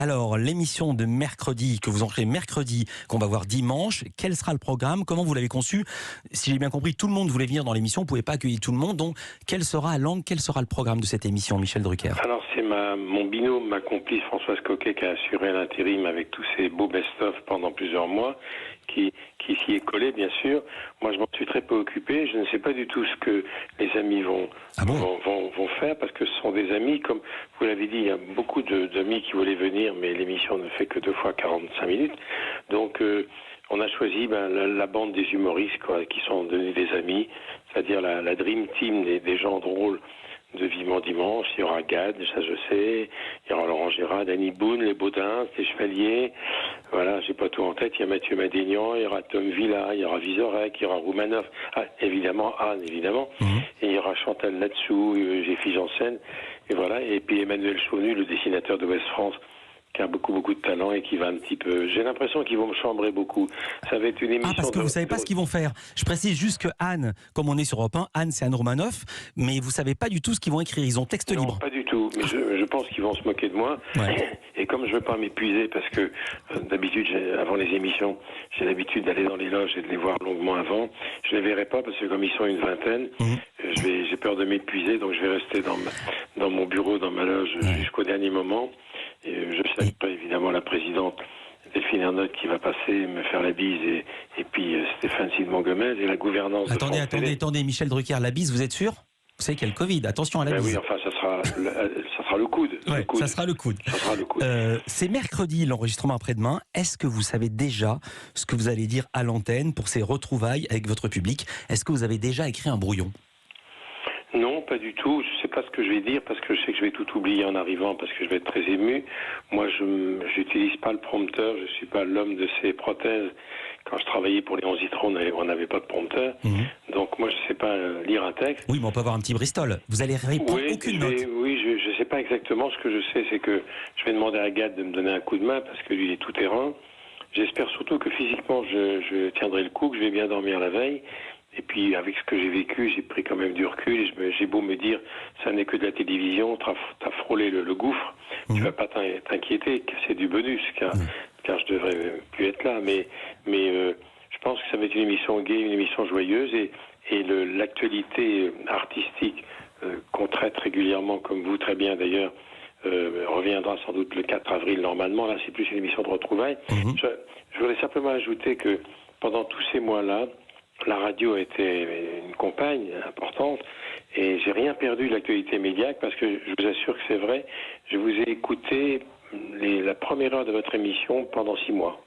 Alors, l'émission de mercredi, que vous ancrez mercredi, qu'on va voir dimanche, quel sera le programme? Comment vous l'avez conçu? Si j'ai bien compris, tout le monde voulait venir dans l'émission, on ne pouvait pas accueillir tout le monde. Donc, quel sera le programme de cette émission, Michel Drucker? Alors, c'est mon binôme, ma complice Françoise Coquet qui a assuré l'intérim avec tous ces beaux best-of pendant plusieurs mois, qui s'y est collé, bien sûr. Moi, je m'en suis très peu occupé. Je ne sais pas du tout ce que les amis vont faire, parce que ce sont des amis, comme vous l'avez dit, il y a beaucoup d'amis qui voulaient venir, mais l'émission ne fait que 2 fois 45 minutes. Donc, on a choisi la bande des humoristes qui sont devenus des amis, c'est-à-dire la Dream Team des gens drôles de Vivement Dimanche. Il y aura Gad, ça je sais, il y aura Laurent Gérard, Danny Boone, les Baudins, les Chevaliers, voilà, j'ai pas tout en tête, il y a Mathieu Madénian, il y aura Tom Villa, il y aura Vizorek, il y aura Roumanoff, évidemment, Anne, évidemment, et il y aura Chantal Latsou, Géfy Janssen, et voilà, et puis Emmanuel Chaunu, le dessinateur de West France, qui a beaucoup de talent et qui va un petit peu... J'ai l'impression qu'ils vont me chambrer beaucoup. Ça va être une émission... Parce que vous ne savez pas ce qu'ils vont faire. Je précise juste que Anne, comme on est sur Europe 1, Anne, c'est Anne Romanoff, mais vous ne savez pas du tout ce qu'ils vont écrire. Ils ont texte libre. Non, pas du tout. Mais je pense qu'ils vont se moquer de moi. Ouais. Et comme je ne veux pas m'épuiser, parce que d'habitude, avant les émissions, j'ai l'habitude d'aller dans les loges et de les voir longuement avant, je ne les verrai pas parce que comme ils sont une vingtaine, j'ai peur de m'épuiser, donc je vais rester dans mon bureau, dans ma loge, jusqu'au dernier moment. Et je salue pas évidemment la présidente Delphine Ernotte qui va passer, me faire la bise, et puis Stéphane Sidmon-Gomez et la gouvernance. Attendez, Michel Drucker, la bise, vous êtes sûr? Vous savez qu'il y a le Covid, attention à la bise. Oui, enfin, ça sera le coude. Ça sera le coude. C'est mercredi, l'enregistrement après-demain. Est-ce que vous savez déjà ce que vous allez dire à l'antenne pour ces retrouvailles avec votre public? Est-ce que vous avez déjà écrit un brouillon? Non, pas du tout. Je ne sais pas ce que je vais dire parce que je sais que je vais tout oublier en arrivant parce que je vais être très ému. Moi, je n'utilise pas le prompteur. Je ne suis pas l'homme de ces prothèses. Quand je travaillais pour les 11 Citrons, on n'avait pas de prompteur. Donc moi, je ne sais pas lire un texte. Oui, mais on peut avoir un petit Bristol. Vous allez répondre aucune note. Je ne sais pas exactement. Ce que je sais, c'est que je vais demander à Gad de me donner un coup de main parce que lui, il est tout terrain. J'espère surtout que physiquement, je tiendrai le coup, que je vais bien dormir la veille. Et puis, avec ce que j'ai vécu, j'ai pris quand même du recul. Et j'ai beau me dire, ça n'est que de la télévision, t'as frôlé le gouffre, tu vas pas t'inquiéter, c'est du bonus, car je devrais plus être là. Mais je pense que ça va être une émission gaie, une émission joyeuse. Et l'actualité artistique qu'on traite régulièrement, comme vous très bien d'ailleurs, reviendra sans doute le 4 avril normalement. Là, c'est plus une émission de retrouvailles. Je voudrais simplement ajouter que pendant tous ces mois-là, la radio a été une compagne importante et j'ai rien perdu de l'actualité médiatique parce que je vous assure que c'est vrai. Je vous ai écouté la première heure de votre émission pendant 6 mois.